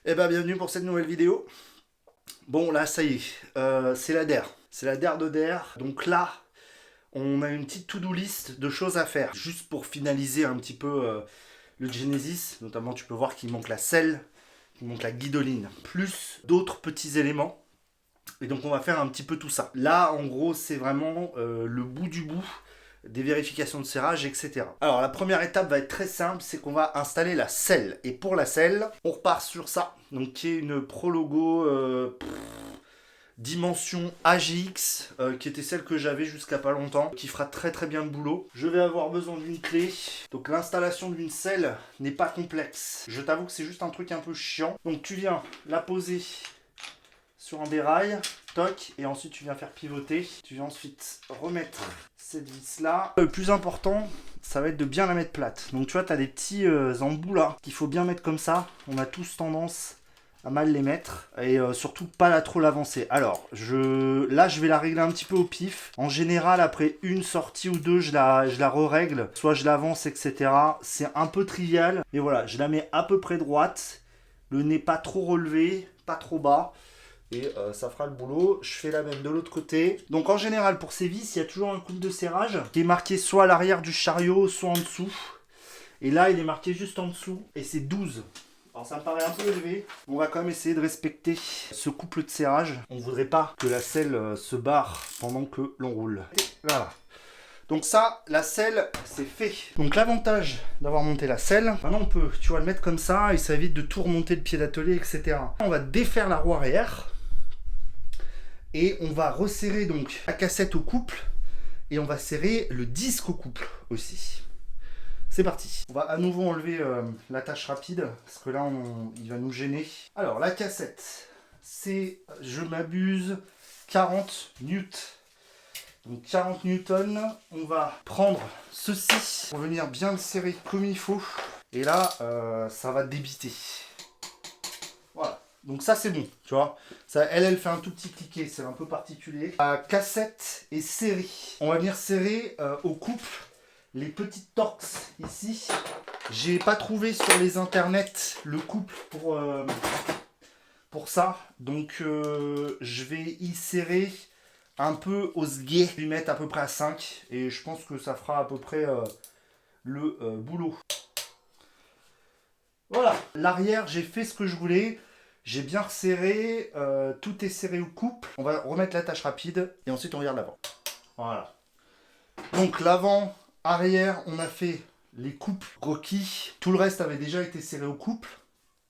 Eh ben bienvenue pour cette nouvelle vidéo. Bon là ça y est, c'est la DER. C'est la DER de DER. Donc là, on a une petite to-do list de choses à faire. Juste pour finaliser un petit peu le Genesis. Notamment tu peux voir qu'il manque la selle, qu'il manque la guidoline. Plus d'autres petits éléments. Et donc on va faire un petit peu tout ça. Là en gros c'est vraiment le bout du bout des vérifications de serrage, etc. Alors la première étape va être très simple, c'est qu'on va installer la selle. Et pour la selle, on repart sur ça, donc qui est une Prologo dimension AGX, qui était celle que j'avais jusqu'à pas longtemps, qui fera très très bien le boulot. Je vais avoir besoin d'une clé, donc l'installation d'une selle n'est pas complexe. Je t'avoue que c'est juste un truc un peu chiant. Donc tu viens la poser sur un dérail, toc, et ensuite tu viens faire pivoter. Tu viens ensuite remettre cette vis là. Le plus important, ça va être de bien la mettre plate. Donc tu vois, tu as des petits embouts là qu'il faut bien mettre comme ça. On a tous tendance à mal les mettre et surtout pas la trop l'avancer. Alors là je vais la régler un petit peu au pif. En général après une sortie ou deux je la re-règle, soit je l'avance, etc. C'est un peu trivial, mais voilà, je la mets à peu près droite, le nez pas trop relevé, pas trop bas. Et ça fera le boulot. Je fais la même de l'autre côté. Donc en général pour ces vis il y a toujours un coude de serrage qui est marqué soit à l'arrière du chariot, soit en dessous. Et là il est marqué juste en dessous et c'est 12. Alors ça me paraît un peu élevé. On va quand même essayer de respecter ce couple de serrage. On ne voudrait pas que la selle se barre pendant que l'on roule. Et voilà. Donc ça, la selle, c'est fait. Donc l'avantage d'avoir monté la selle, maintenant on peut, tu vois, le mettre comme ça et ça évite de tout remonter le pied d'atelier, etc. On va défaire la roue arrière et on va resserrer donc la cassette au couple et on va serrer le disque au couple aussi. C'est parti. On va à nouveau enlever l'attache rapide parce que là il va nous gêner. Alors la cassette, c'est, je m'abuse, 40 newtons. Donc 40 newtons, on va prendre ceci pour venir bien le serrer comme il faut. Et là, ça va débiter. Voilà. Donc ça c'est bon, tu vois. Ça, elle fait un tout petit cliquet, c'est un peu particulier. La cassette est serrée. On va venir serrer au couple les petites torques ici. J'ai pas trouvé sur les internets le couple pour ça. Donc je vais y serrer un peu au sguet, lui mettre à peu près à 5 et je pense que ça fera à peu près le boulot. Voilà, l'arrière j'ai fait ce que je voulais, j'ai bien resserré, tout est serré au couple. On va remettre l'attache rapide et ensuite on regarde l'avant. Voilà. Donc l'avant, arrière, on a fait les coupes requis, tout le reste avait déjà été serré au couple,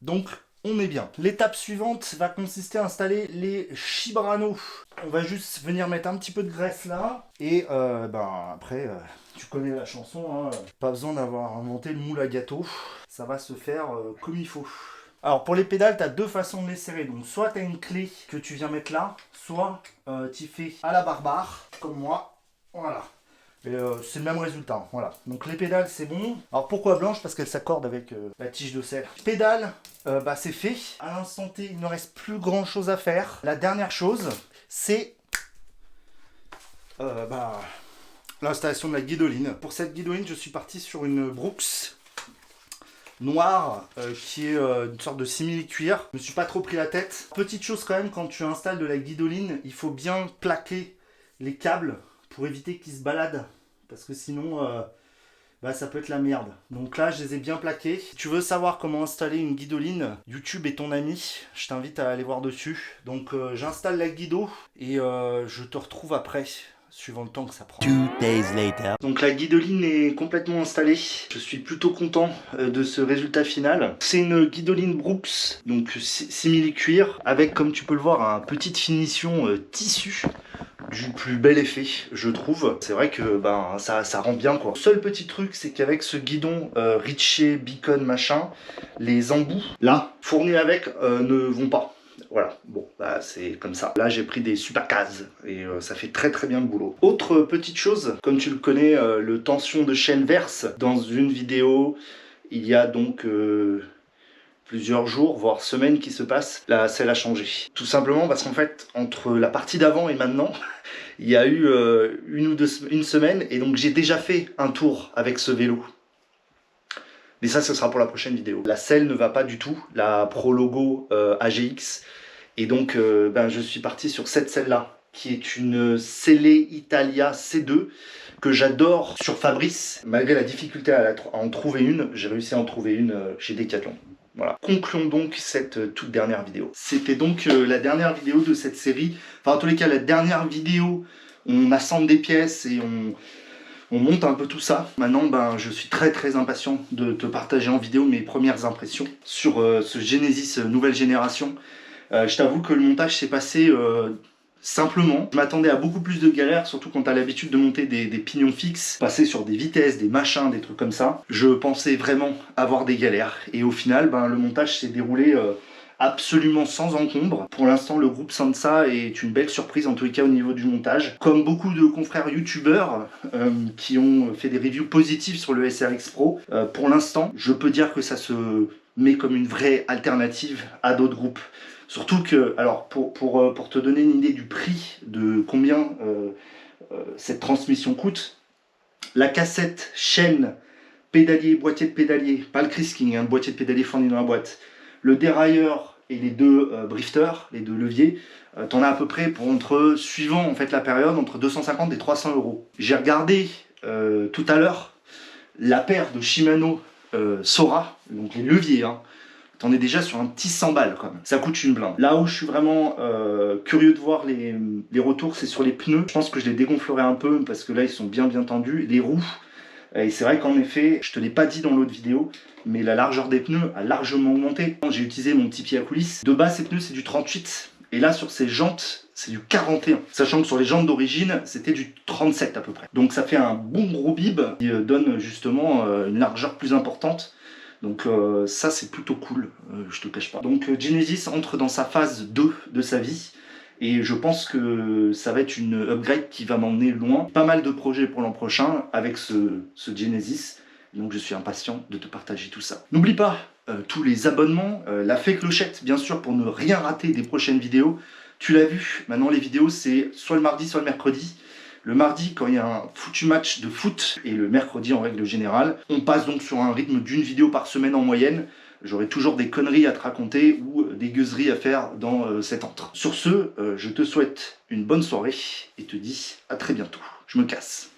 donc on est bien. L'étape suivante va consister à installer les Chibrano. On va juste venir mettre un petit peu de graisse là. Et après, tu connais la chanson, hein, pas besoin d'avoir inventé le moule à gâteau. Ça va se faire comme il faut. Alors pour les pédales, tu as deux façons de les serrer. Donc soit tu as une clé que tu viens mettre là, soit tu fais à la barbare, comme moi. Voilà. C'est le même résultat, voilà. Donc les pédales c'est bon. Alors pourquoi blanche? Parce qu'elle s'accorde avec la tige de selle. Pédales, c'est fait. À l'instant T, il ne reste plus grand chose à faire. La dernière chose, c'est l'installation de la guidoline. Pour cette guidoline, je suis parti sur une Brooks noire qui est une sorte de simili-cuir. Je me suis pas trop pris la tête. Petite chose quand même, quand tu installes de la guidoline, il faut bien plaquer les câbles pour éviter qu'ils se baladent. Parce que sinon, ça peut être la merde. Donc là, je les ai bien plaqués. Si tu veux savoir comment installer une guidoline, YouTube est ton ami. Je t'invite à aller voir dessus. Donc j'installe la guido et je te retrouve après, suivant le temps que ça prend. 2 days later. Donc la guidoline est complètement installée. Je suis plutôt content de ce résultat final. C'est une guidoline Brooks, donc simili-cuir, avec, comme tu peux le voir, une petite finition tissu. Du plus bel effet, je trouve. C'est vrai que ça rend bien quoi. Seul petit truc, c'est qu'avec ce guidon Ritchie, Beacon, machin, les embouts là fournis avec ne vont pas. Voilà, bon, c'est comme ça. Là, j'ai pris des super cases et ça fait très très bien le boulot. Autre petite chose, comme tu le connais, le tension de chaîne verse dans une vidéo, il y a donc plusieurs jours, voire semaines qui se passent, la selle a changé. Tout simplement parce qu'en fait, entre la partie d'avant et maintenant, il y a eu une semaine, et donc j'ai déjà fait un tour avec ce vélo. Mais ça, ce sera pour la prochaine vidéo. La selle ne va pas du tout, la Prologo AGX. Et donc, je suis parti sur cette selle-là, qui est une Selle Italia C2, que j'adore sur Fabrice. Malgré la difficulté à en trouver une, j'ai réussi à en trouver une chez Decathlon. Voilà. Concluons donc cette toute dernière vidéo. C'était donc la dernière vidéo de cette série. Enfin, en tous les cas, la dernière vidéo, on assemble des pièces et on monte un peu tout ça. Maintenant, je suis très impatient de te partager en vidéo mes premières impressions sur ce Genesis nouvelle génération. Je t'avoue que le montage s'est passé simplement. Je m'attendais à beaucoup plus de galères, surtout quand tu as l'habitude de monter des pignons fixes, passer sur des vitesses, des machins, des trucs comme ça. Je pensais vraiment avoir des galères. Et au final, le montage s'est déroulé absolument sans encombre. Pour l'instant, le groupe Sansa est une belle surprise, en tous les cas au niveau du montage. Comme beaucoup de confrères youtubeurs qui ont fait des reviews positives sur le SRX Pro, pour l'instant, je peux dire que ça se met comme une vraie alternative à d'autres groupes. Surtout que, alors pour te donner une idée du prix, de combien cette transmission coûte, la cassette, chaîne, pédalier, boîtier de pédalier, pas le Chris King, le boîtier de pédalier fourni dans la boîte, le dérailleur et les deux drifters, les deux leviers, t'en as à peu près pour suivant en fait la période, entre 250 et 300 euros. J'ai regardé tout à l'heure la paire de Shimano Sora, donc les leviers, hein. T'en es déjà sur un petit 100 balles quand même. Ça coûte une blinde. Là où je suis vraiment curieux de voir les retours, c'est sur les pneus. Je pense que je les dégonflerai un peu parce que là ils sont bien tendus. Les roues, et c'est vrai qu'en effet, je te l'ai pas dit dans l'autre vidéo, mais la largeur des pneus a largement augmenté. J'ai utilisé mon petit pied à coulisses. De base, ces pneus c'est du 38. Et là sur ces jantes, c'est du 41. Sachant que sur les jantes d'origine, c'était du 37 à peu près. Donc ça fait un bon gros bib qui donne justement une largeur plus importante. Donc ça c'est plutôt cool, je te cache pas. Donc Genesis entre dans sa phase 2 de sa vie. Et je pense que ça va être une upgrade qui va m'emmener loin. Pas mal de projets pour l'an prochain avec ce Genesis. Donc je suis impatient de te partager tout ça. N'oublie pas tous les abonnements, la fée clochette bien sûr pour ne rien rater des prochaines vidéos. Tu l'as vu, maintenant les vidéos c'est soit le mardi soit le mercredi. Le mardi, quand il y a un foutu match de foot, et le mercredi en règle générale, on passe donc sur un rythme d'une vidéo par semaine en moyenne. J'aurai toujours des conneries à te raconter ou des gueuseries à faire dans cet entre. Sur ce, je te souhaite une bonne soirée et te dis à très bientôt. Je me casse.